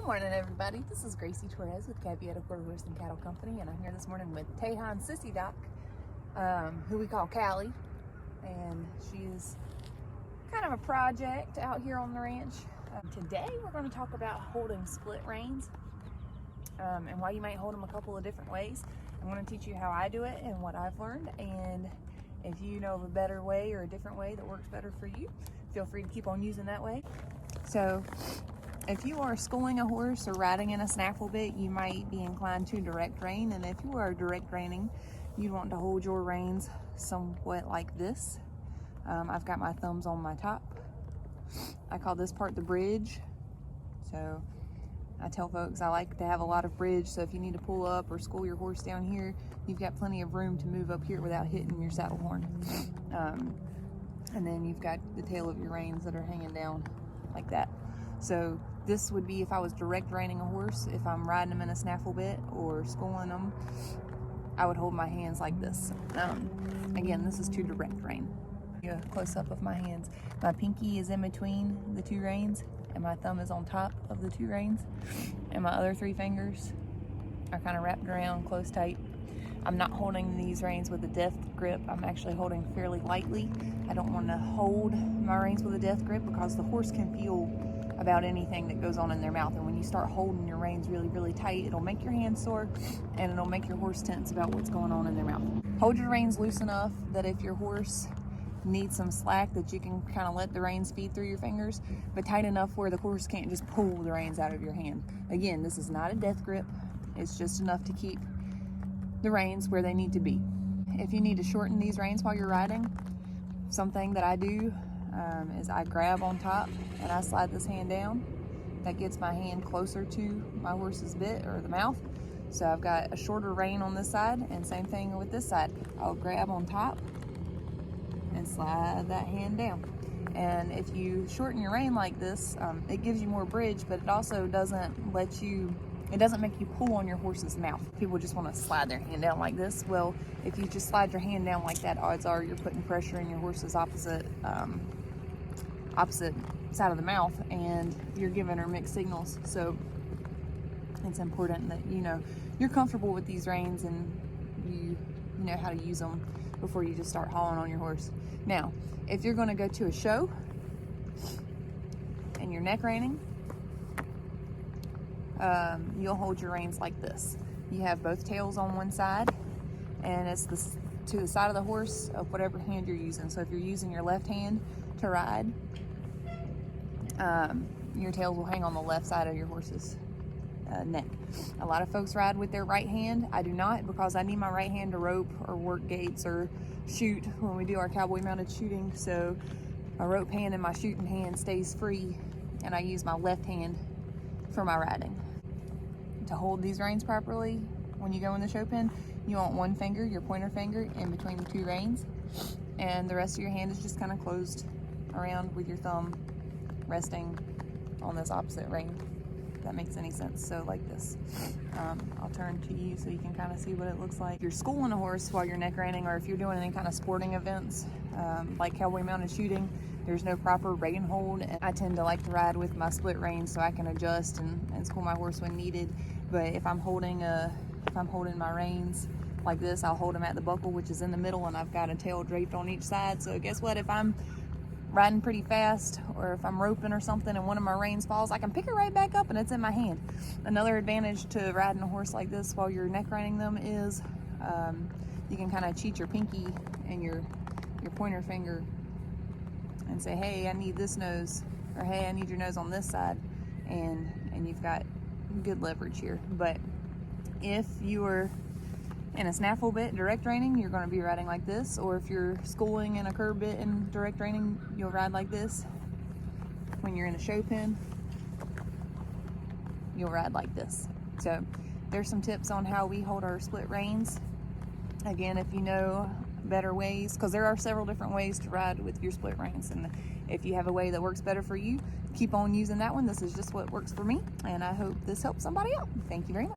Good morning, everybody. This is Gracie Torres with Caveat Quarter Horse and Cattle Company, and I'm here this morning with Tehan Sissy Doc, who we call Callie, and she's kind of a project out here on the ranch. Today we're going to talk about holding split reins and why you might hold them a couple of different ways. I'm going to teach you how I do it and what I've learned, and if you know of a better way or a different way that works better for you, feel free to keep on using that way. So if you are schooling a horse or riding in a snaffle bit, you might be inclined to direct rein, and if you are direct reining, you want to hold your reins somewhat like this. I've got my thumbs on my top. I call this part the bridge. So I tell folks I like to have a lot of bridge, so if you need to pull up or school your horse down here, you've got plenty of room to move up here without hitting your saddle horn. And then you've got the tail of your reins that are hanging down like that. So this would be if I was direct reining a horse. If I'm riding them in a snaffle bit or schooling them, I would hold my hands like this. Again, this is to direct rein. A close up of my hands. My pinky is in between the two reins, and my thumb is on top of the two reins, and my other three fingers are kind of wrapped around close tight. I'm not holding these reins with a deft grip. I'm actually holding fairly lightly. I don't want to hold my reins with a deft grip because the horse can feel about anything that goes on in their mouth, and when you start holding your reins really tight, it'll make your hands sore and it'll make your horse tense about what's going on in their mouth. Hold your reins loose enough that if your horse needs some slack, that you can kind of let the reins feed through your fingers, but tight enough where the horse can't just pull the reins out of your hand. Again, this is not a death grip. It's just enough to keep the reins where they need to be. If you need to shorten these reins while you're riding, something that I do is I grab on top and I slide this hand down. That gets my hand closer to my horse's bit or the mouth. So I've got a shorter rein on this side, and same thing with this side. I'll grab on top and slide that hand down. And if you shorten your rein like this, it gives you more bridge, but it also doesn't make you pull on your horse's mouth. People just want to slide their hand down like this. Well, if you just slide your hand down like that, odds are you're putting pressure in your horse's opposite side of the mouth, and you're giving her mixed signals. So it's important that you're comfortable with these reins and you know how to use them before you just start hauling on your horse. Now, if you're going to go to a show and you're neck reining, you'll hold your reins like this. You have both tails on one side, and it's to the side of the horse of whatever hand you're using. So if you're using your left hand to ride, your tails will hang on the left side of your horse's neck. A lot of folks ride with their right hand. I do not, because I need my right hand to rope or work gates or shoot when we do our cowboy mounted shooting. So my rope hand and my shooting hand stays free, and I use my left hand for my riding. To hold these reins properly, when you go in the show pen, you want one finger, your pointer finger, in between the two reins, and the rest of your hand is just kind of closed around with your thumb resting on this opposite rein, if that makes any sense. So like this. I'll turn to you so you can kind of see what it looks like. If you're schooling a horse while you're neck reining, or if you're doing any kind of sporting events like cowboy mounted shooting, there's no proper rein hold, and I tend to like to ride with my split reins so I can adjust and school my horse when needed. But if I'm holding my reins like this, I'll hold them at the buckle, which is in the middle, and I've got a tail draped on each side. So guess what? If I'm riding pretty fast, or if I'm roping or something and one of my reins falls, I can pick it right back up and it's in my hand. Another advantage to riding a horse like this while you're neck reining them is you can kind of cheat your pinky and your pointer finger and say, hey, I need this nose, or hey, I need your nose on this side, and you've got good leverage here. But if you are in a snaffle bit direct reining, you're going to be riding like this, or if you're schooling in a curb bit and direct reining, you'll ride like this. When you're in a show pen, you'll ride like this. So there's some tips on how we hold our split reins. Again, if you know better ways, because there are several different ways to ride with your split reins, and if you have a way that works better for you, keep on using that one. This is just what works for me, and I hope this helps somebody out. Thank you very much.